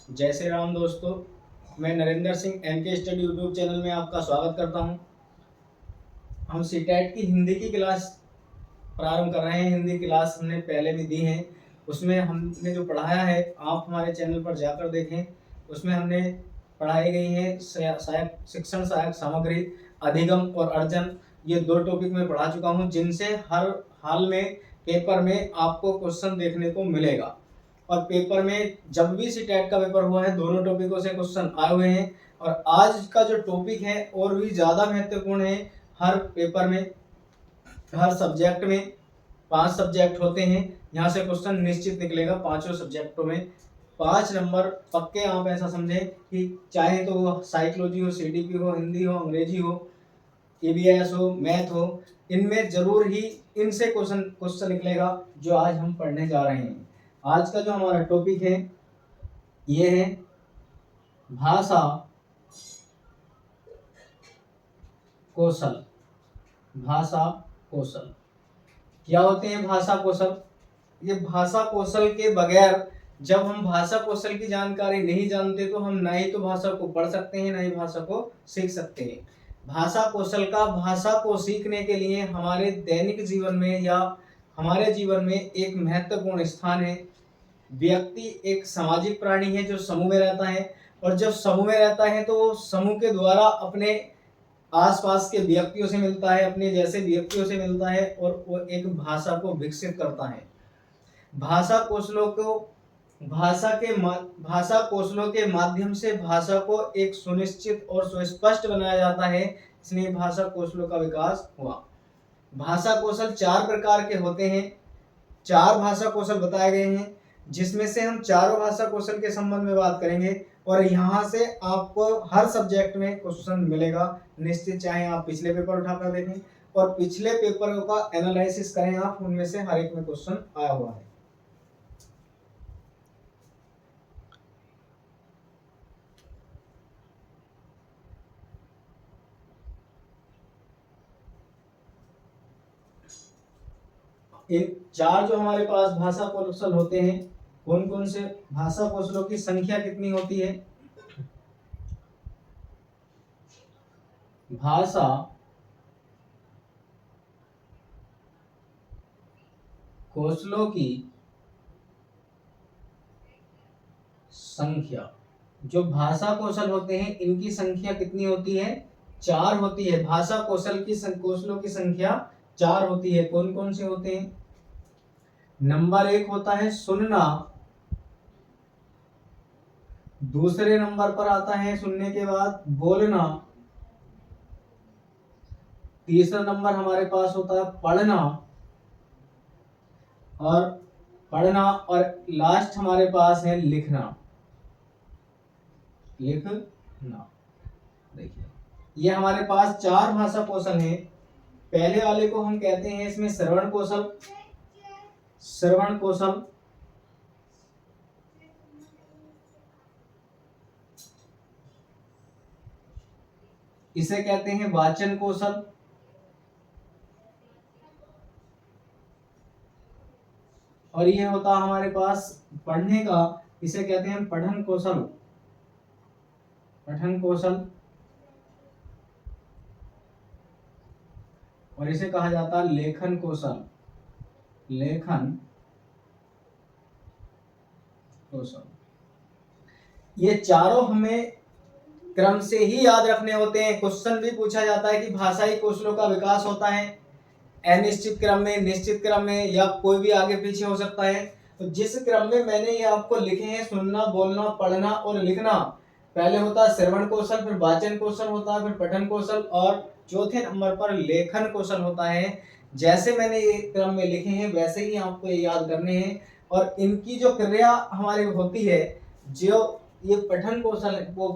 जय श्री राम दोस्तों। मैं Narendra Singh MK study YouTube channel में आपका स्वागत करता हूं। हम सीटेट की हिंदी की क्लास प्रारंभ कर रहे हैं। हिंदी क्लास हमने पहले भी दी है। उसमें हमने जो पढ़ाया है आप हमारे चैनल पर जाकर देखें। उसमें हमने पढ़ाई गई है सहायक शिक्षण सहायक सामग्री, अधिगम और अर्जन। ये 2 टॉपिक मैं पढ़ा चुका हूं, जिनसे हर हाल में पेपर में आपको क्वेश्चन देखने को मिलेगा। और पेपर में जब भी सीटेट का पेपर हुआ है, दोनों टॉपिकों से क्वेश्चन आए हुए हैं। और आज का जो टॉपिक है और भी ज़्यादा महत्वपूर्ण है। हर पेपर में, हर सब्जेक्ट में 5 सब्जेक्ट होते हैं। यहाँ से क्वेश्चन निश्चित निकलेगा। 5 सब्जेक्टों में 5 नंबर पक्के। आप ऐसा समझें कि चाहे तो वो साइकोलॉजी हो, सीडीपी हो, हिंदी हो, अंग्रेजी हो, ईवीएस हो, मैथ हो, इनमें जरूर ही इनसे क्वेश्चन निकलेगा, जो आज हम पढ़ने जा रहे हैं। आज का जो हमारा टॉपिक है ये है भाषा कौशल। भाषा कौशल क्या होते हैं? भाषा कौशल, ये भाषा कौशल के बगैर, जब हम भाषा कौशल की जानकारी नहीं जानते तो हम ना ही तो भाषा को पढ़ सकते हैं, ना ही भाषा को सीख सकते हैं। भाषा कौशल का भाषा को सीखने के लिए हमारे दैनिक जीवन में या हमारे जीवन में एक महत्वपूर्ण स्थान है। व्यक्ति एक सामाजिक प्राणी है जो समूह में रहता है, और जब समूह में रहता है तो वो समूह के द्वारा अपने आसपास के व्यक्तियों से मिलता है, अपने जैसे व्यक्तियों से मिलता है, और वो एक भाषा को विकसित करता है। भाषा कौशलों को भाषा कौशलों के माध्यम से भाषा को एक सुनिश्चित और सुस्पष्ट बनाया जाता है, इसलिए भाषा कौशलों का विकास हुआ। भाषा कौशल 4 प्रकार के होते हैं। 4 भाषा कौशल बताए गए हैं, जिसमें से हम चारों भाषा कौशल के संबंध में बात करेंगे। और यहाँ से आपको हर सब्जेक्ट में क्वेश्चन मिलेगा निश्चित, चाहे आप पिछले पेपर उठाकर देखें और पिछले पेपरों का एनालिसिस करें आप, उनमें से हर एक में क्वेश्चन आया हुआ है। इन 4 जो हमारे पास भाषा कौशल होते हैं, कौन कौन से? भाषा कौशलों की संख्या कितनी होती है? भाषा कौशलों की संख्या, जो भाषा कौशल होते हैं इनकी संख्या कितनी होती है? 4 होती है। भाषा कौशलों की संख्या 4 होती है। कौन कौन से होते हैं? नंबर 1 होता है सुनना। दूसरे नंबर पर आता है सुनने के बाद बोलना। तीसरा नंबर हमारे पास होता है पढ़ना, और लास्ट हमारे पास है लिखना। देखिए, ये हमारे पास 4 भाषा कौशल हैं। पहले वाले को हम कहते हैं इसमें श्रवण कौशल। श्रवण कौशल, इसे कहते हैं वाचन कौशल। और ये होता हमारे पास पढ़ने का, इसे कहते हैं पठन कौशल। पठन कौशल, और इसे कहा जाता है लेखन कौशल। लेखन कौशल, ये चारों हमें क्रम से ही याद रखने होते हैं। क्वेश्चन भी पूछा जाता है कि भाषाई कौशलों का विकास होता है अनिश्चित क्रम में, निश्चित क्रम में, या कोई भी आगे पीछे हो सकता है। तो जिस क्रम में मैंने ये आपको लिखे हैं, सुनना, बोलना, पढ़ना और लिखना, पहले होता है श्रवण कौशल, फिर वाचन कौशल होता है, फिर पठन कौशल, और चौथे नंबर पर लेखन कौशल होता है। जैसे मैंने ये क्रम में लिखे हैं वैसे ही आपको ये याद करने हैं। और इनकी जो क्रिया हमारी होती है, जो ये पठन कौशल है, वो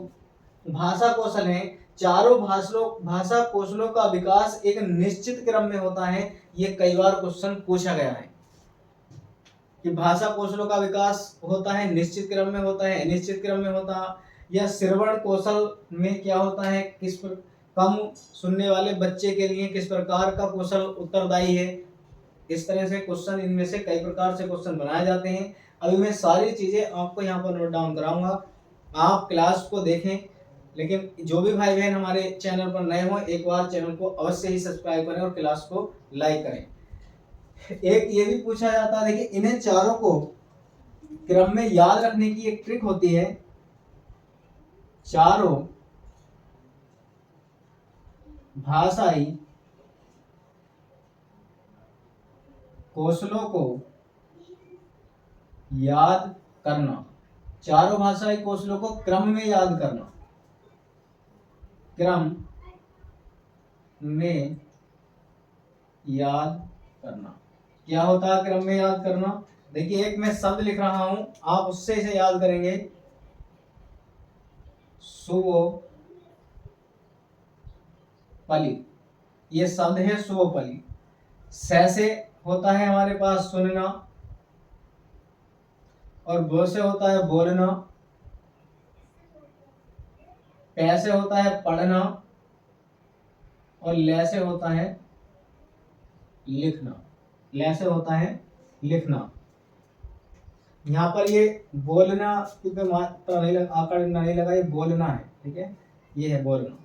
भाषा कौशल है। चारों भाषा कौशलों का विकास एक निश्चित क्रम में होता है। ये कई बार क्वेश्चन पूछा गया है कि भाषा कौशलों का विकास होता है निश्चित क्रम में होता है, अनिश्चित क्रम में होता है, या श्रवण कौशल में क्या होता है, कम सुनने वाले बच्चे के लिए किस प्रकार का कौशल उत्तरदायी है। इस तरह से क्वेश्चन, इनमें से कई प्रकार से क्वेश्चन बनाए जाते हैं। अभी मैं सारी चीजें आपको यहाँ पर नोट डाउन कराऊंगा। आप क्लास को देखें, लेकिन जो भी भाई बहन हमारे चैनल पर नए हों एक बार चैनल को अवश्य ही सब्सक्राइब करें और क्लास को लाइक करें। एक ये भी पूछा जाता है, देखिए इन्हें चारों को क्रम में याद रखने की एक ट्रिक होती है। चारों भाषाई कौशलों को याद करना, चारों भाषाई कौशलों को क्रम में याद करना, क्रम में याद करना। क्या होता है क्रम में याद करना? देखिए एक मैं शब्द लिख रहा हूं, आप उससे इसे याद करेंगे। सुवोपली, ये शब्द है सुवोपली। स से होता है हमारे पास सुनना, और ब से होता है बोलना, प से होता है पढ़ना, और ल से होता है लिखना। ल से होता है लिखना। यहाँ पर ये बोलना क्योंकि मात्रा नहीं लगा, आकार नहीं लगा, ये बोलना है, ठीक है, ये है बोलना।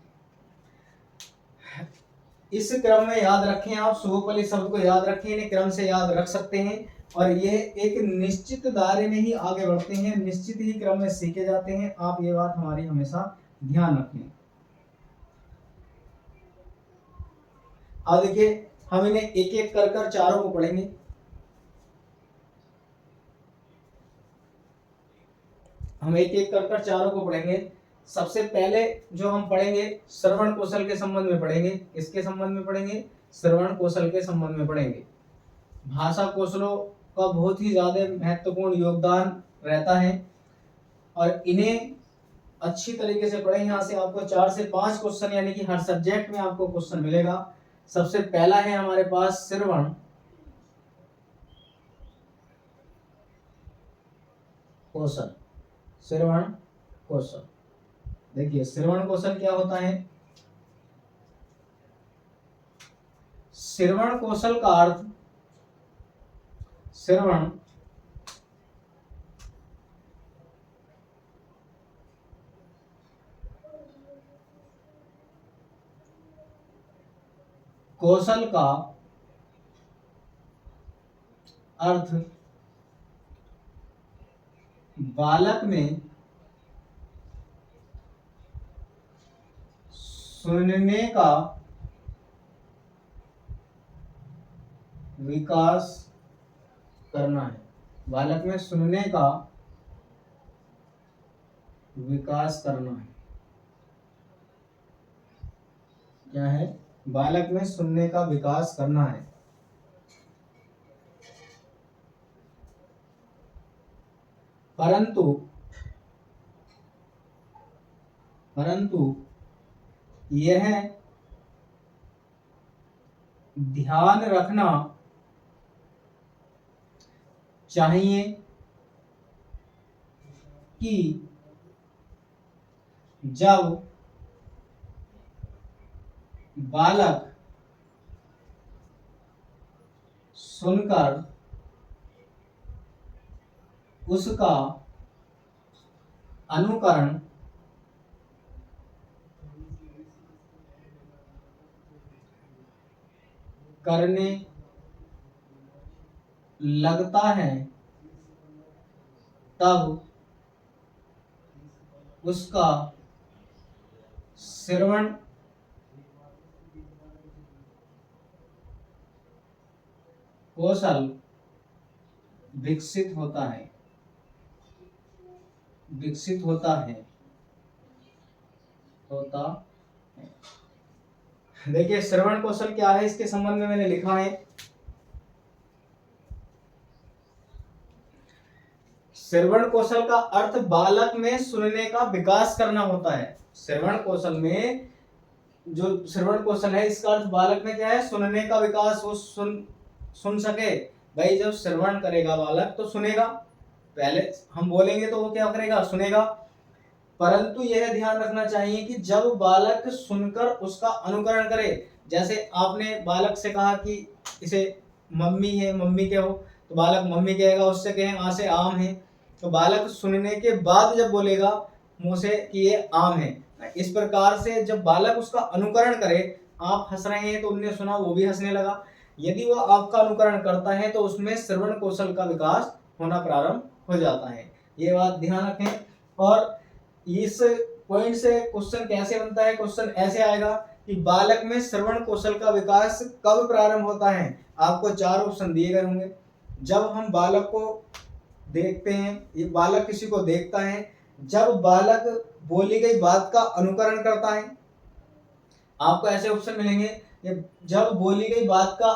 इस क्रम में याद रखें, आप सुवोपली शब्द को याद रखें, इन्हें क्रम से याद रख सकते हैं और ये एक निश्चित दायरे में ही आगे बढ़ते हैं, निश्चित ही क्रम में सीखे जाते हैं। आप ये बात हमारी हमेशा ध्यान रखें। अब देखिए हम इन्हें एक एक कर कर चारों को पढ़ेंगे। हम एक एक कर कर चारों को पढ़ेंगे। सबसे पहले जो हम पढ़ेंगे श्रवण कौशल के संबंध में पढ़ेंगे। किसके संबंध में पढ़ेंगे? श्रवण कौशल के संबंध में पढ़ेंगे। भाषा कौशलों का बहुत ही ज्यादा महत्वपूर्ण योगदान रहता है और इन्हें अच्छी तरीके से पढ़ें। यहाँ से आपको 4 से 5 क्वेश्चन यानी कि हर सब्जेक्ट में आपको क्वेश्चन मिलेगा। सबसे पहला है हमारे पास श्रवण कौशल। श्रवण कौशल, देखिए श्रवण कौशल क्या होता है? श्रवण कौशल का अर्थ श्रवण कौशल का अर्थ बालक में सुनने का विकास करना है। बालक में सुनने का विकास करना है। क्या है? बालक में सुनने का विकास करना है। परंतु यह ध्यान रखना चाहिए कि जब बालक सुनकर उसका अनुकरण करने लगता है तब उसका श्रवण कौशल विकसित होता है। विकसित होता है। देखिए श्रवण कौशल क्या है, इसके संबंध में मैंने लिखा है। श्रवण कौशल का अर्थ बालक में सुनने का विकास करना होता है। श्रवण कौशल में जो श्रवण कौशल है इसका अर्थ बालक में क्या है? सुनने का विकास, वो सुन सके। भाई जब श्रवण करेगा बालक तो सुनेगा, पहले हम बोलेंगे तो वो क्या करेगा? सुनेगा। परंतु यह ध्यान रखना चाहिए कि जब बालक सुनकर उसका अनुकरण करे, जैसे आपने बालक से कहा कि इसे मम्मी है, मम्मी कहो, तो बालक मम्मी कहेगा। उससे कहें आ से आम है, तो बालक सुनने के बाद जब बोलेगा मुंह से कि ये आम है। इस प्रकार से जब बालक उसका अनुकरण करे, आप हंस रहे हैं तो उनने सुना, वो भी हंसने लगा। यदि वो आपका अनुकरण करता है तो उसमें श्रवण कौशल का विकास होना प्रारंभ हो जाता है। ये बात ध्यान रखें। और इस पॉइंट से क्वेश्चन कैसे बनता है, क्वेश्चन ऐसे आएगा कि बालक में श्रवण कौशल का विकास कब प्रारंभ होता है। आपको 4 ऑप्शन दिए गए होंगे। जब हम बालक को देखते हैं, ये बालक किसी को देखता है, जब बालक बोली गई बात का अनुकरण करता है, आपको ऐसे ऑप्शन मिलेंगे। जब बोली गई बात का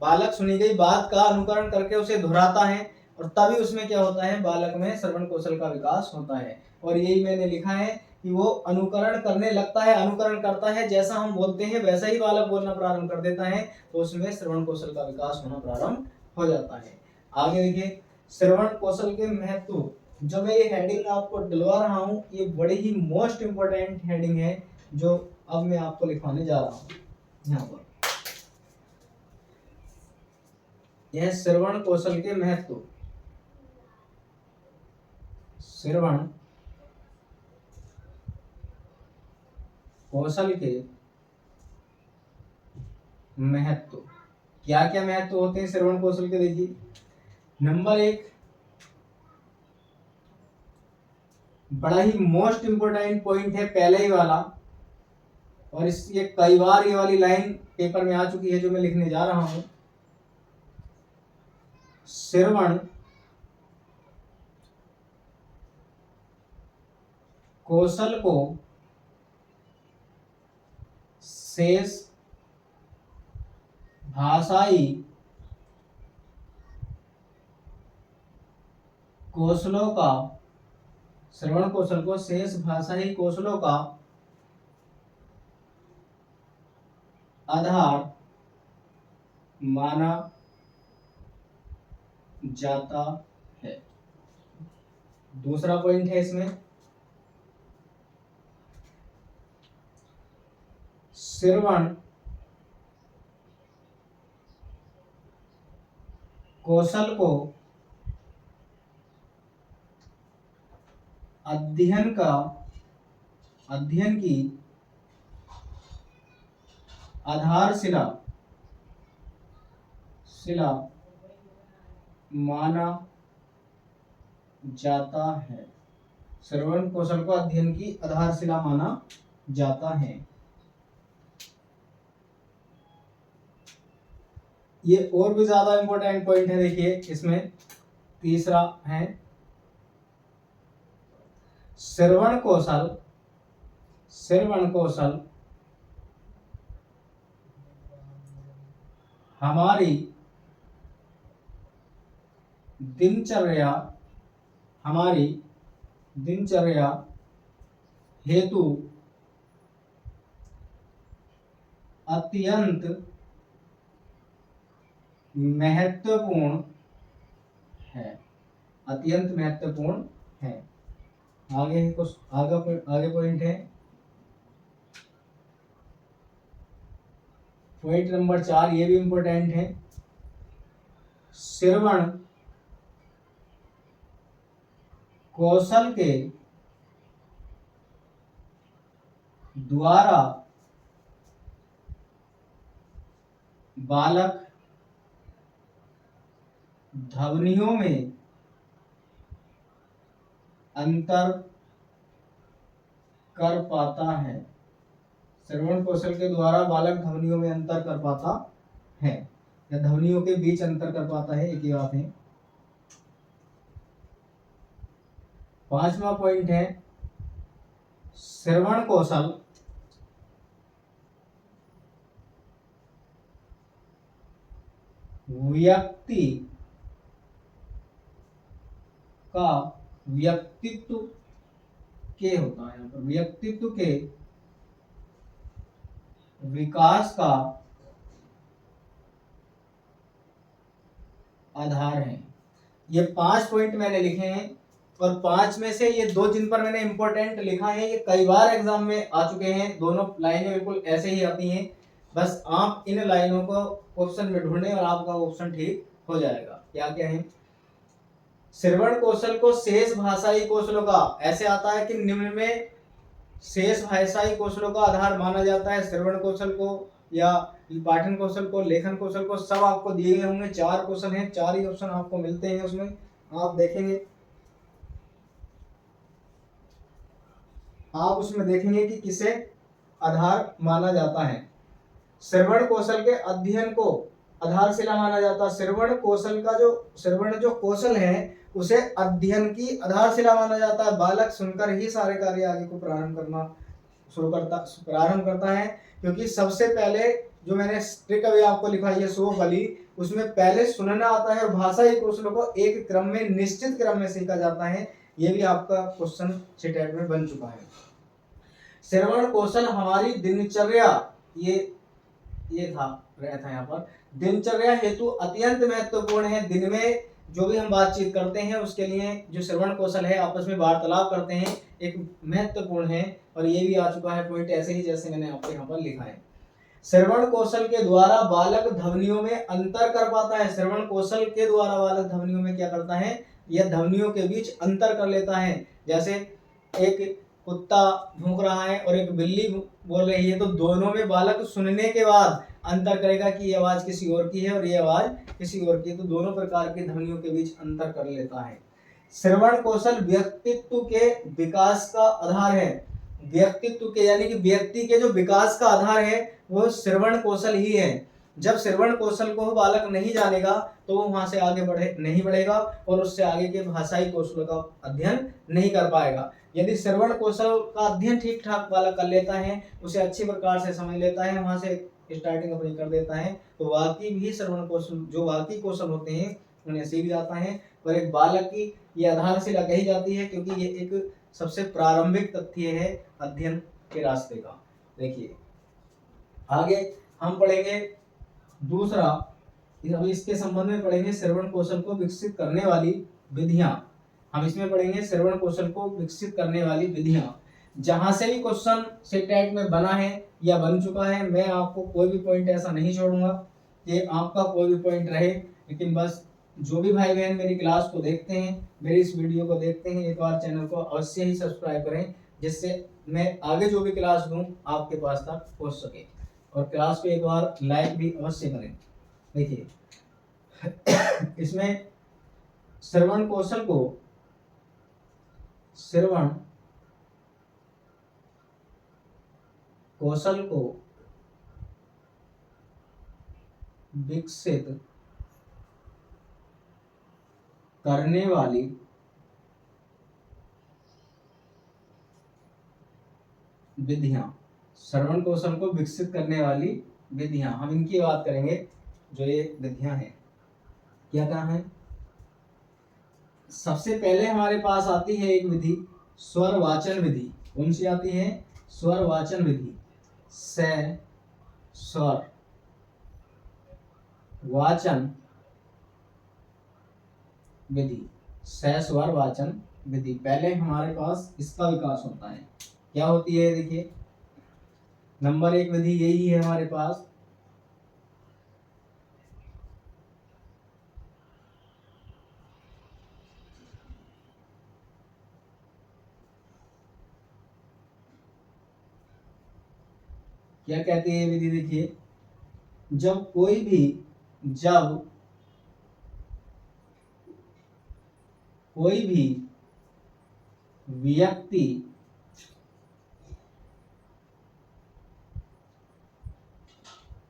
बालक सुनी गई बात का अनुकरण करके उसे दोहराता है, और तभी उसमें क्या होता है, बालक में श्रवण कौशल का विकास होता है। और यही मैंने लिखा है कि वो अनुकरण करने लगता है, अनुकरण करता है, जैसा हम बोलते हैं वैसा ही बालक बोलना प्रारंभ कर देता है, तो उसमें श्रवण कौशल का विकास होना प्रारंभ हो जाता है। आगे देखिए, श्रवण कौशल के महत्व। जो मैं ये हेडिंग आपको दिलवा रहा हूँ, ये बड़ी ही मोस्ट इंपोर्टेंट हेडिंग है, जो अब मैं आपको लिखवाने जा रहा हूँ यहाँ पर। यह श्रवण कौशल के महत्व। श्रवण कौशल के महत्व। क्या क्या महत्व होते हैं श्रवण कौशल के, देखिए। नंबर 1, बड़ा ही मोस्ट इंपोर्टेंट पॉइंट है, पहले ही वाला, और ये कई बार ये वाली लाइन पेपर में आ चुकी है जो मैं लिखने जा रहा हूं। श्रवण कौशल को शेष भाषाई कौशलों का, श्रवण कौशल को शेष भाषाई कौशलों का आधार माना जाता है। दूसरा पॉइंट है इसमें, श्रवण कौशल को अध्ययन की आधारशिला माना जाता है। श्रवण कौशल को अध्ययन की आधारशिला माना जाता है। ये और भी ज्यादा इंपॉर्टेंट पॉइंट है, देखिए इसमें। तीसरा है, श्रवण कौशल हमारी दिनचर्या हेतु अत्यंत महत्वपूर्ण है। आगे पॉइंट है, पॉइंट नंबर 4, ये भी इंपॉर्टेंट है। श्रवण कौशल के द्वारा बालक ध्वनियों में अंतर कर पाता है। श्रवण कौशल के द्वारा बालक ध्वनियों में अंतर कर पाता है, या ध्वनियों के बीच अंतर कर पाता है, एक ही बात है। 5वां पॉइंट है, श्रवण कौशल व्यक्तित्व के होता है, यहाँ पर व्यक्तित्व के विकास का आधार है। ये 5 पॉइंट मैंने लिखे हैं, और 5 में से ये 2 जिन पर मैंने इंपॉर्टेंट लिखा है, ये कई बार एग्जाम में आ चुके हैं। दोनों लाइनें बिल्कुल ऐसे ही आती हैं, बस आप इन लाइनों को ऑप्शन में ढूंढें और आपका ऑप्शन ठीक हो जाएगा। क्या क्या है, श्रवण कौशल को शेष भाषाई कौशलों का, ऐसे आता है कि निम्न में शेष भाषाई कौशलों का आधार माना जाता है। श्रवण कौशल को या पाठन कौशल को, लेखन कौशल को, सब आपको दिए गए होंगे। 4 क्वेश्चन हैं, 4 ही ऑप्शन आपको मिलते हैं उसमें, आप देखेंगे, आप उसमें देखेंगे कि किसे आधार माना जाता है। श्रवण कौशल के अध्ययन को आधारशिला माना जाता है। श्रवण कौशल का जो श्रवण जो कौशल है उसे अध्ययन की आधारशिला माना जाता है। बालक सुनकर ही सारे कार्य आगे को प्रारंभ करता है, क्योंकि सबसे पहले जो मैंने ट्रिक अभी आपको लिखाई है सो वाली, उसमें पहले सुनना आता है और भाषाई कौशलों को एक क्रम में, निश्चित क्रम में सीखा जाता है। ये भी आपका क्वेश्चन सीटेट में बन चुका है। श्रवण कौशल हमारी दिनचर्या, ये था रहता है यहाँ पर, दिनचर्या हेतु अत्यंत महत्वपूर्ण है। दिन में जो भी हम बातचीत करते हैं उसके लिए जो श्रवण कौशल है, आपस में वार्तालाप करते हैं, एक महत्वपूर्ण है। और ये भी आ चुका है पॉइंट ऐसे ही जैसे मैंने आपको यहाँ पर लिखा है। श्रवण कौशल के द्वारा बालक ध्वनियों में अंतर कर पाता है। श्रवण कौशल के द्वारा बालक ध्वनियों में क्या करता है, यह ध्वनियों के बीच अंतर कर लेता है। जैसे एक कुत्ता भौंक रहा है और एक बिल्ली बोल रही है, तो दोनों में बालक सुनने के बाद अंतर करेगा कि ये आवाज किसी और की है और ये आवाज किसी और की है, तो दोनों प्रकार की ध्वनियों के बीच अंतर कर लेता है। श्रवण कौशल व्यक्तित्व के विकास का आधार है। व्यक्तित्व के यानी कि व्यक्ति के जो विकास का आधार है वो श्रवण कौशल ही है। जब श्रवण कौशल को बालक नहीं जानेगा तो वो वहां से आगे नहीं बढ़ेगा और उससे आगे के भाषाई कौशलों का अध्ययन नहीं कर पाएगा। यदि श्रवण कौशल का अध्ययन ठीक ठाक बालक कर लेता है, उसे अच्छी प्रकार से समझ लेता है, वहां से स्टार्टिंग अपनी कर देता है, तो वाकई भी श्रवण कौशल, जो वाकई कौशल होते हैं उन्हें सीख जाता है। और एक बालक की ये आधारशिला कही जाती है, क्योंकि ये एक सबसे प्रारंभिक तथ्य है अध्ययन के रास्ते का। देखिए आगे हम पढ़ेंगे दूसरा, अभी इसके संबंध में पढ़ेंगे श्रवण कौशल को विकसित करने वाली विधियां। हम इसमें पढ़ेंगे श्रवण कौशल को विकसित करने वाली विधियां। जहां से भी क्वेश्चन सेटेट में बना है या बन चुका है, मैं आपको कोई भी पॉइंट ऐसा नहीं छोड़ूंगा कि आपका कोई भी पॉइंट रहे, लेकिन बस जो भी भाई बहन मेरी क्लास को देखते हैं, मेरी इस वीडियो को देखते हैं, एक बार चैनल को अवश्य ही सब्सक्राइब करें, जिससे मैं आगे जो भी क्लास दूं आपके पास तक पहुंच सके। और क्लास को एक बार लाइक भी अवश्य करें। देखिए इसमें श्रवण कौशल को, श्रवण कौशल को विकसित करने वाली विधियां, श्रवण कौशल को विकसित करने वाली विधियां, हम इनकी बात करेंगे। जो ये विधियां हैं क्या क्या है, सबसे पहले हमारे पास आती है एक विधि स्वर वाचन विधि। कौन सी आती है, स्वर वाचन विधि। स स्वर वाचन विधि, स स्वर वाचन विधि। पहले हमारे पास इसका विकास होता है। क्या होती है, देखिए नंबर 1 विधि यही है हमारे पास, क्या कहती है विधि, देखिए जब कोई भी व्यक्ति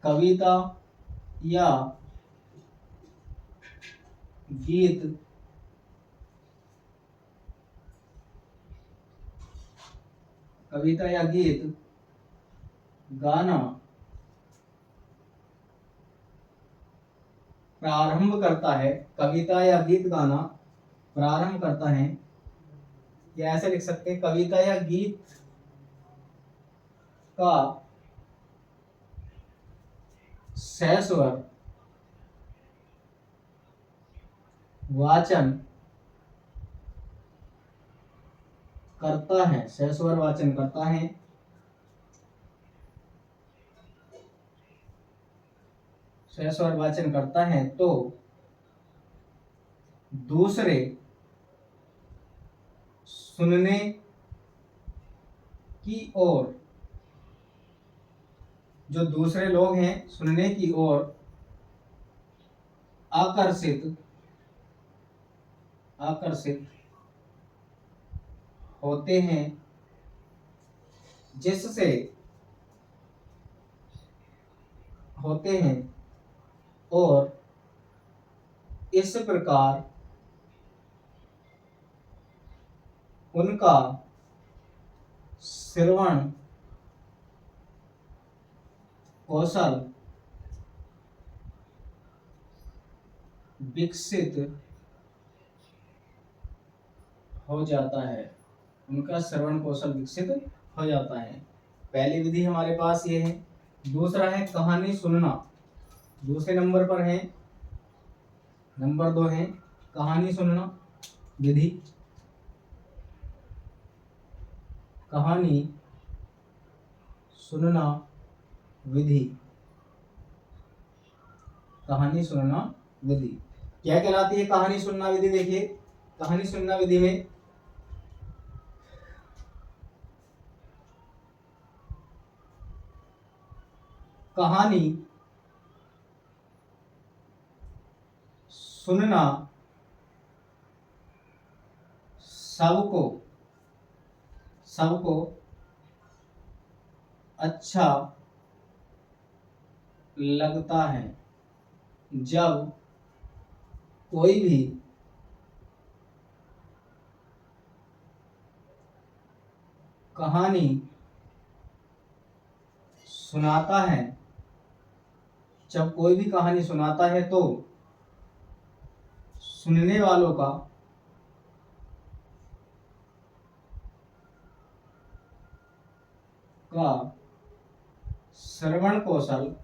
कविता या गीत गाना प्रारंभ करता है, कविता या गीत गाना प्रारंभ करता है, या ऐसे लिख सकते हैं कविता या गीत का सस्वर वाचन करता है, सस्वर वाचन करता है, सस्वर वाचन करता है, तो दूसरे सुनने की ओर, जो दूसरे लोग हैं सुनने की ओर आकर्षित आकर्षित होते हैं, जिससे होते हैं और इस प्रकार उनका श्रवण कौशल विकसित हो जाता है। उनका श्रवण कौशल विकसित हो जाता है। पहली विधि हमारे पास ये है। दूसरा है कहानी सुनना। दूसरे नंबर पर है, नंबर 2 है कहानी सुनना विधि। कहानी सुनना विधि, कहानी सुनना विधि क्या कहलाती है? कहानी सुनना विधि। देखिए, कहानी सुनना विधि में कहानी सुनना सबको सबको अच्छा लगता है। जब कोई भी कहानी सुनाता है, जब कोई भी कहानी सुनाता है तो सुनने वालों का श्रवण कौशल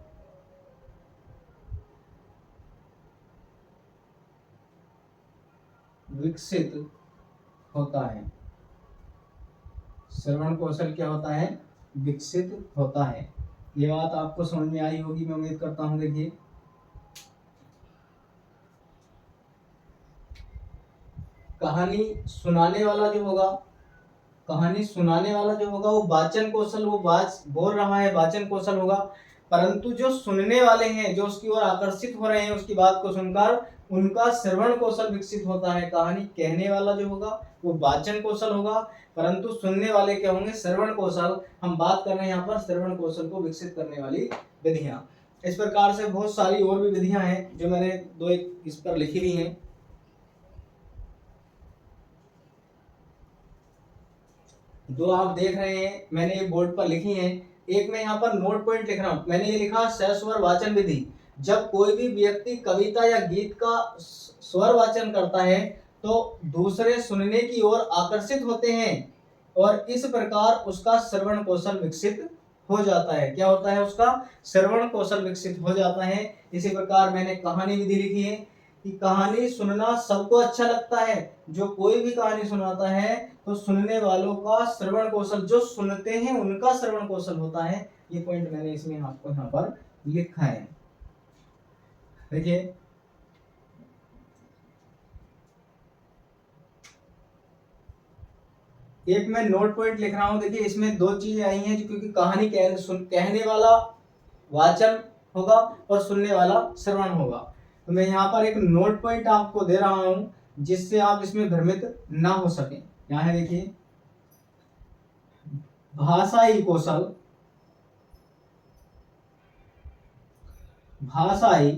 विकसित होता है। श्रवण कौशल क्या होता है? विकसित होता है। ये बात आपको समझ में आई होगी, मैं उम्मीद करता हूं। देखिए, कहानी सुनाने वाला जो होगा, कहानी सुनाने वाला जो होगा वो वाचन कौशल, वो बोल रहा है, वाचन कौशल होगा। परंतु जो सुनने वाले हैं, जो उसकी ओर आकर्षित हो रहे हैं उसकी बात को सुनकर, उनका श्रवण कौशल विकसित होता है। कहानी कहने वाला जो होगा वो वाचन कौशल होगा, परंतु सुनने वाले क्या होंगे? श्रवण कौशल। हम बात कर रहे हैं यहाँ पर श्रवण कौशल को विकसित करने वाली विधियां। इस प्रकार से बहुत सारी और भी विधियां हैं जो मैंने दो एक इस पर लिखी हुई हैं। जो आप देख रहे हैं मैंने ये बोर्ड पर लिखी हैं। एक मैं यहाँ पर नोट पॉइंट लिख रहा हूँ। मैंने ये लिखा सस्वर वाचन विधि। जब कोई भी व्यक्ति कविता या गीत का स्वर वाचन करता है तो दूसरे सुनने की ओर आकर्षित होते हैं और इस प्रकार उसका श्रवण कौशल विकसित हो जाता है। क्या होता है? उसका श्रवण कौशल विकसित हो जाता है। इसी प्रकार मैंने कहानी विधि लिखी है कि कहानी सुनना सबको अच्छा लगता है। जो कोई भी कहानी सुनाता है तो सुनने वालों का श्रवण कौशल, जो सुनते हैं उनका श्रवण कौशल होता है। ये पॉइंट मैंने इसमें आपको यहाँ पर लिखा है। देखिए, एक मैं नोट पॉइंट लिख रहा हूं। देखिए, इसमें दो चीजें आई हैं, क्योंकि कहानी कहने वाला वाचन होगा और सुनने वाला श्रवण होगा। तो मैं यहाँ पर एक नोट पॉइंट आपको दे रहा हूं जिससे आप इसमें भ्रमित ना हो सके। यहाँ है, देखिए, भाषाई कौशल, भाषाई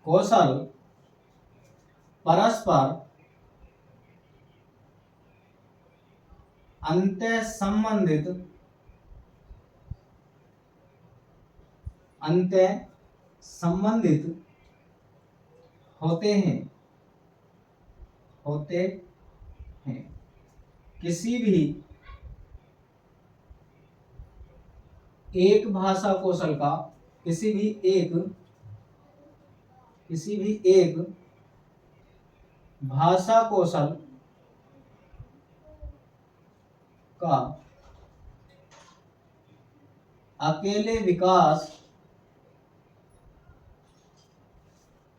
कौशल परस्पर अंतः संबंधित होते हैं किसी भी एक भाषा कौशल का, किसी भी एक भाषा कौशल का अकेले विकास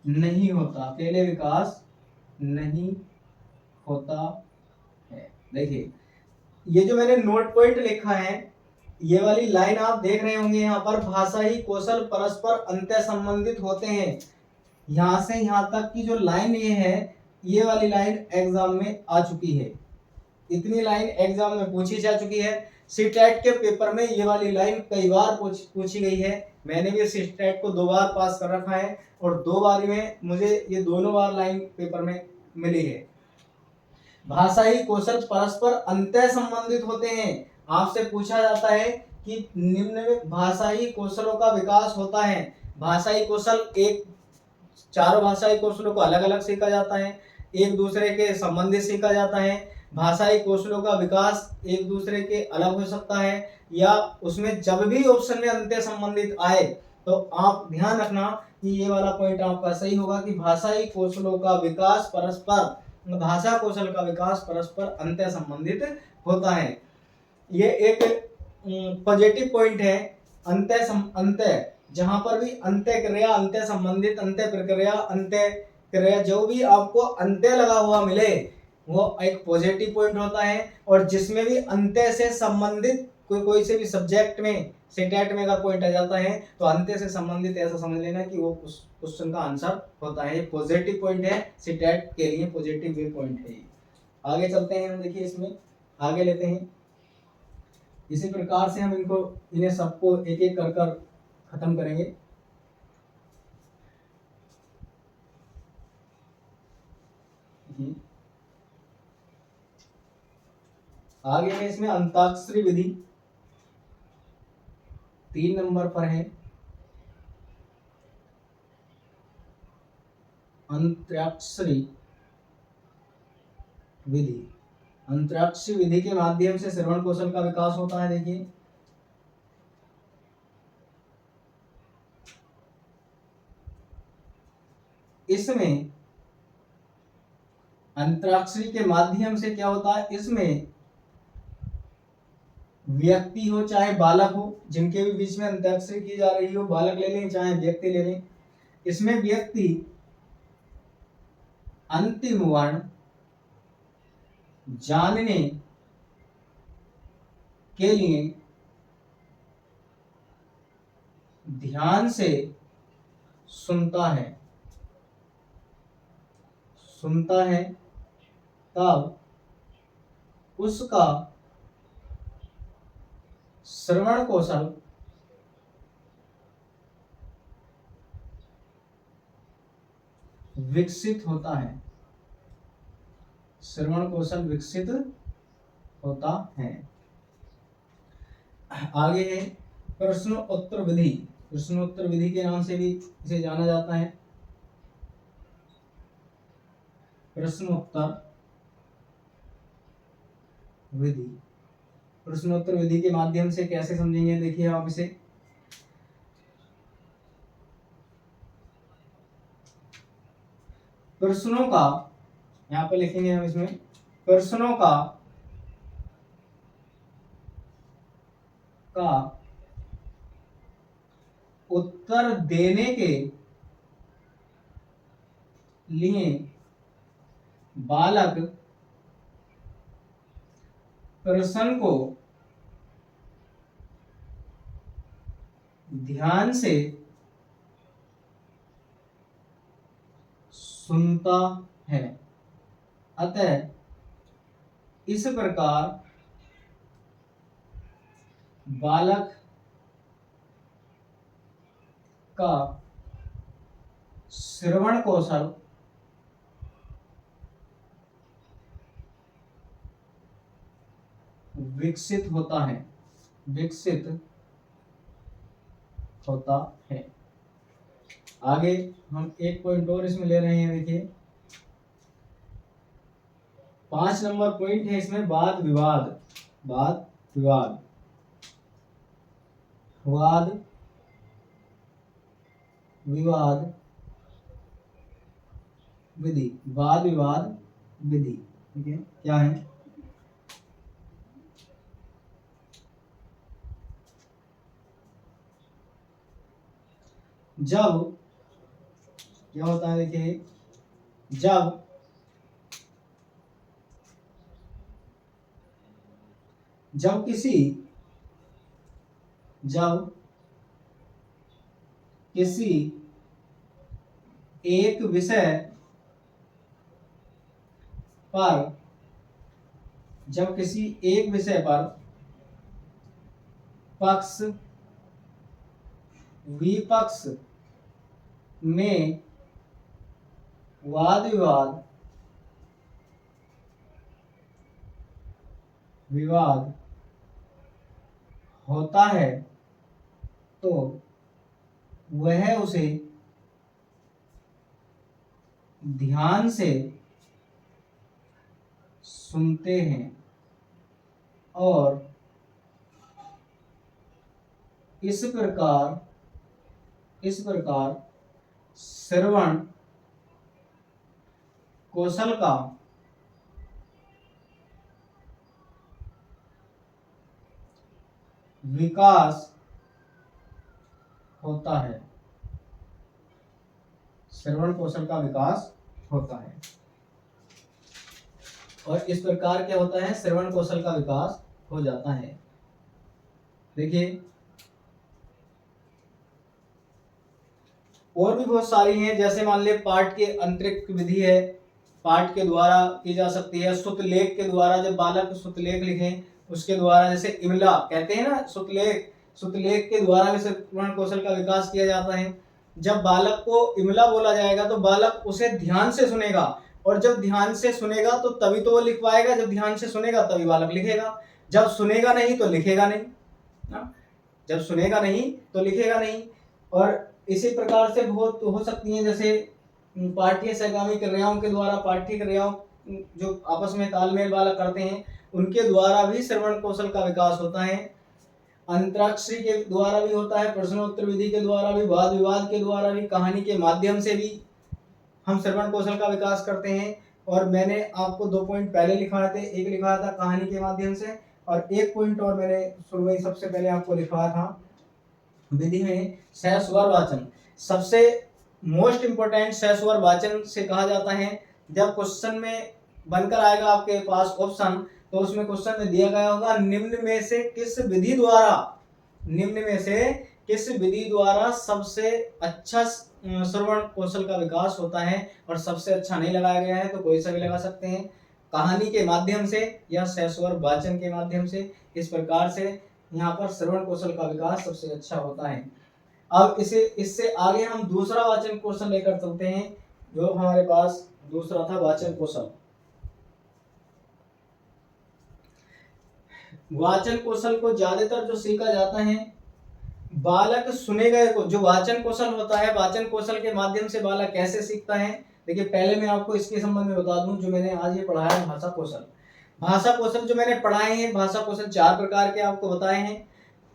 नहीं होता, अकेले विकास नहीं होता है। देखिए ये जो मैंने नोट पॉइंट लिखा है, ये वाली लाइन आप देख रहे होंगे यहाँ पर, भाषाई कौशल परस्पर अंतः संबंधित होते हैं। यहाँ से यहाँ तक की जो लाइन ये है, ये वाली लाइन एग्जाम में आ चुकी है, इतनी लाइन एग्जाम में पूछी जा चुकी है। सीटेट के पेपर में ये वाली लाइन कई बार पूछी गई है। मैंने भी सीटेट को 2 बार पास कर रखा है और 2 बार में मुझे ये दोनों बार लाइन पेपर में मिली है। भाषाई कौशल परस्पर अंतः संबंधित होते हैं। आपसे पूछा जाता है कि निम्न में भाषाई कौशलों का विकास होता है। भाषाई कौशल एक, चारों भाषाई कौशलों को अलग अलग सीखा जाता है, एक दूसरे के संबंधित सीखा जाता है। भाषाई कौशलों का विकास एक दूसरे के अलग हो सकता है, या उसमें जब भी ऑप्शन में अंत्य संबंधित आए तो आप ध्यान रखना कि ये वाला पॉइंट आपका सही होगा कि भाषाई कौशलों का विकास परस्पर, भाषा कौशल का विकास परस्पर अंत्य संबंधित होता है। ये एक पॉजिटिव पॉइंट है। अंत्य जहां पर भी अंत्य क्रिया, अंत्य संबंधित, अंत्य प्रक्रिया, अंत्य क्रिया, जो भी आपको अंत्य लगा हुआ मिले वो एक पॉजिटिव पॉइंट होता है। और जिसमें भी अंत्य से संबंधित कोई से भी सब्जेक्ट में सिटेट में का पॉइंट आ जाता है तो अंत्य से संबंधित ऐसा समझ लेना कि वो उस क्वेश्चन का आंसर होता है। ये पॉजिटिव पॉइंट है, सिटेट के लिए पॉजिटिव वे पॉइंट है। आगे चलते हैं हम, देखिए इसमें आगे लेते हैं। इसी प्रकार से हम इन्हें सबको एक एक कर कर खत्म करेंगे। आगे में इसमें अंताक्षरी विधि 3 नंबर पर है। अंतराक्षरी विधि, अंतराक्षरी विधि के माध्यम से श्रवण कौशल का विकास होता है। देखिए इसमें अंतराक्षरी के माध्यम से क्या होता है, इसमें व्यक्ति हो चाहे बालक हो, जिनके भी बीच में अंतराक्षरी की जा रही हो, बालक ले लें चाहे व्यक्ति ले लें, इसमें व्यक्ति अंतिम वर्ण जानने के लिए ध्यान से सुनता है तब उसका श्रवण कौशल विकसित होता है, श्रवण कौशल विकसित होता है। आगे है प्रश्नोत्तर विधि। प्रश्नोत्तर विधि के नाम से भी इसे जाना जाता है। प्रश्नोत्तर विधि, प्रश्नोत्तर विधि के माध्यम से कैसे समझेंगे, देखिए आप इसे। प्रश्नों का, यहाँ पे लिखेंगे हम इसमें, प्रश्नों का उत्तर देने के लिए बालक प्रश्न को ध्यान से सुनता है। अतः इस प्रकार बालक का श्रवण कौशल विकसित होता है, विकसित होता है। आगे हम एक पॉइंट और इसमें ले रहे हैं, देखिए 5 नंबर पॉइंट है इसमें, वाद विवाद। वाद विवाद, वाद विवाद विधि, वाद विवाद विधि, ठीक है, क्या है? जब क्या होता है, देखिए, जब जब किसी जब किसी एक विषय पर जब किसी एक विषय पर पक्ष विपक्ष में वाद विवाद होता है तो वह उसे ध्यान से सुनते हैं और इस प्रकार श्रवण कौशल का विकास होता है। श्रवण कौशल का विकास होता है और इस प्रकार क्या होता है, श्रवण कौशल का विकास हो जाता है। देखिए, और भी बहुत सारी हैं, जैसे मान ले पाठ के अंतरिक्त विधि है, पाठ के द्वारा की जा सकती है। सुतलेख के द्वारा, जब बालक सुतलेख लिखें उसके द्वारा, जैसे इमला कहते हैं ना, सुतलेख के द्वारा भी श्रवण कौशल का विकास किया जाता है। जब बालक को इमला बोला जाएगा तो बालक उसे ध्यान से सुनेगा, और जब ध्यान से सुनेगा तो तभी तो वो लिख पाएगा। जब ध्यान से सुनेगा तभी बालक लिखेगा, जब सुनेगा नहीं तो लिखेगा नहीं ना, जब सुनेगा नहीं तो लिखेगा नहीं। और इसी प्रकार से बहुत हो सकती हैं, जैसे पाठ्य सहगामी क्रियाओं के द्वारा, पाठ्य क्रियाओं जो आपस में तालमेल बालक करते हैं उनके द्वारा भी श्रवण कौशल का विकास होता है। अंतराक्षरी के द्वारा भी होता है, प्रश्नोत्तर विधि के द्वारा भी, वाद विवाद के द्वारा भी, कहानी के माध्यम से भी हम श्रवण कौशल का विकास करते हैं। और मैंने आपको 2 पॉइंट पहले लिखाए थे, एक लिखा था कहानी के माध्यम से, और एक पॉइंट और मैंने शुरू में सबसे पहले आपको लिखवाया था विधि में सहस्वर वाचन। सबसे मोस्ट इंपोर्टेंट सहस्वर वाचन से कहा जाता है। जब क्वेश्चन में बनकर आएगा आपके पास ऑप्शन, तो उसमें क्वेश्चन में दिया गया होगा निम्न में से किस विधि द्वारा सबसे अच्छा श्रवण कौशल का विकास होता है। और सबसे अच्छा नहीं लगाया गया है तो कोई सा भी लगा सकते हैं, कहानी के माध्यम से या सहस्वर वाचन के माध्यम से। इस प्रकार से यहाँ पर श्रवण कौशल का विकास सबसे अच्छा होता है। अब इससे आगे हम दूसरा वाचन कौशल लेकर चलते हैं, जो हमारे पास दूसरा था वाचन कौशल। वाचन कौशल को ज्यादातर जो सीखा जाता है, बालक सुने गए को, जो वाचन कौशल होता है, वाचन कौशल के माध्यम से बालक कैसे सीखता है। देखिए, पहले मैं आपको इसके संबंध में बता दूं, जो मैंने आज ये पढ़ाया है भाषा कौशल। भाषा कौशल जो मैंने पढ़ाए हैं, भाषा कौशल 4 प्रकार के आपको बताए हैं।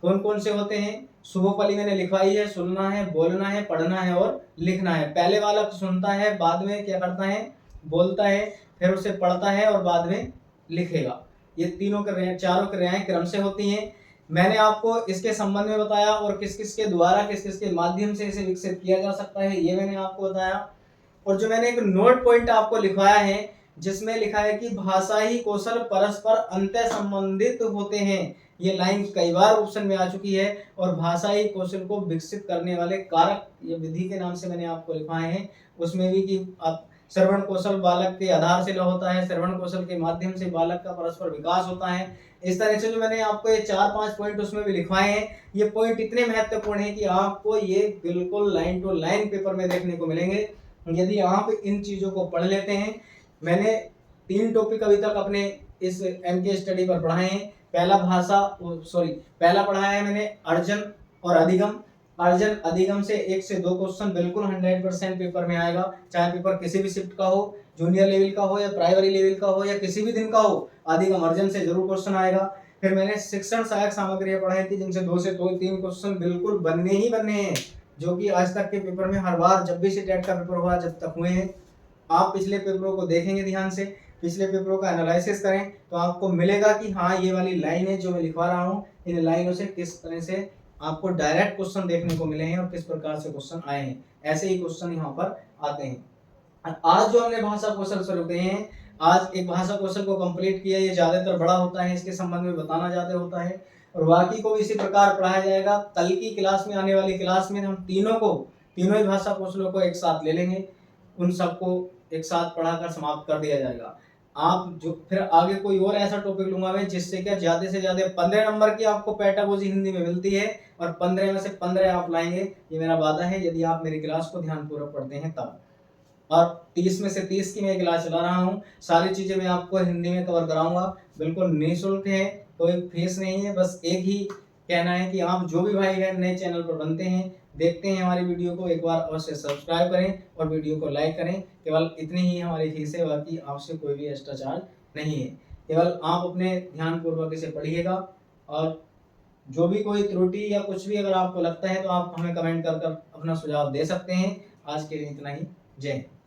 कौन कौन से होते हैं? शुभोपली मैंने लिखवाई है, सुनना है, बोलना है, पढ़ना है और लिखना है। पहले बालक सुनता है, बाद में क्या करता है, बोलता है, फिर उसे पढ़ता है और बाद में लिखेगा। ये चारों क्रियाएं क्रम से होती हैं। मैंने आपको इसके संबंध में बताया और किस किस के द्वारा, किस किस के माध्यम से इसे विकसित किया जा सकता है, ये मैंने आपको बताया। और जो मैंने एक नोट पॉइंट आपको लिखवाया है, जिसमें लिखा है कि भाषाई कौशल परस्पर अंतः संबंधित होते हैं। ये लाइन कई बार ऑप्शन में आ चुकी है। और भाषाई कौशल को विकसित करने वाले कारक, ये विधि के नाम से मैंने आपको लिखवाए हैं। उसमें भी कि आप श्रवण कौशल बालक के आधार से होता है, श्रवण कौशल के माध्यम से बालक का परस्पर विकास होता है। इस तरह से जो मैंने आपको ये 4-5 पॉइंट उसमें भी लिखवाए हैं, ये पॉइंट इतने महत्वपूर्ण है कि आपको ये बिल्कुल लाइन टू लाइन पेपर में देखने को मिलेंगे यदि आप इन चीजों को पढ़ लेते हैं। मैंने 3 टॉपिक अभी तक अपने इस एमके स्टडी पर पढ़ाए हैं। पहला पढ़ाया है मैंने अर्जन और अधिगम। अर्जन अधिगम से 1 से 2 क्वेश्चन बिल्कुल 100% पेपर में आएगा, चाहे पेपर किसी भी शिफ्ट का हो, जूनियर लेवल का हो या प्राइमरी लेवल का हो या किसी भी दिन का हो, अधिगम अर्जन से जरूर क्वेश्चन आएगा। फिर मैंने शिक्षण सहायक सामग्रियां पढ़ाई थी, जिनसे 2 से 3 क्वेश्चन बिल्कुल बनने ही बनने हैं, जो कि आज तक के पेपर में हर बार जब भी सीटेट का पेपर हुआ, जब तक हुए हैं, आप पिछले पेपरों को देखेंगे ध्यान से, पिछले पेपरों का एनालिसिस करें, तो आपको मिलेगा कि हाँ, ये वाली लाइन है जो मैं लिखवा रहा हूँ, इन लाइनों से किस तरह से आपको डायरेक्ट क्वेश्चन देखने को मिले हैं और किस प्रकार से क्वेश्चन आए हैं, ऐसे ही क्वेश्चन यहाँ पर आते हैं। आज जो हमने भाषा कौशल शुरू किए हैं, आज एक भाषा कौशल को कंप्लीट किया, ये ज्यादातर बड़ा होता है, इसके संबंध में बताना ज्यादा होता है और बाकी को इसी प्रकार पढ़ाया जाएगा। कल की क्लास में, आने वाली क्लास में हम तीनों ही भाषा कौशलों को एक साथ ले लेंगे, उन सबको एक साथ पढ़ाकर समाप्त कर दिया जाएगा। आप जो फिर आगे कोई और ऐसा टॉपिक लूंगा मैं जिससे क्या ज्यादा से ज्यादा 15 नंबर की आपको पेडागोजी हिंदी में मिलती है और 15 में से 15 आप लाएंगे, ये मेरा वादा है, यदि आप मेरी क्लास को ध्यानपूर्वक पढ़ते हैं तब। और 30 में से 30 की मैं क्लास चला रहा हूँ, सारी चीजें मैं आपको हिंदी में कवर कराऊंगा, बिल्कुल निःशुल्क है, कोई फीस नहीं है। बस एक ही कहना है कि आप जो भी भाई बहन नए चैनल पर बनते हैं, देखते हैं हमारी वीडियो को, एक बार अवश्य सब्सक्राइब करें और वीडियो को लाइक करें। केवल इतनी ही हमारी फीस है, बाकी आपसे कोई भी एक्स्ट्रा चार्ज नहीं है। केवल आप अपने ध्यानपूर्वक इसे पढ़िएगा और जो भी कोई त्रुटि या कुछ भी अगर आपको लगता है तो आप हमें कमेंट कर अपना सुझाव दे सकते हैं। आज के लिए इतना ही। जय हिंद।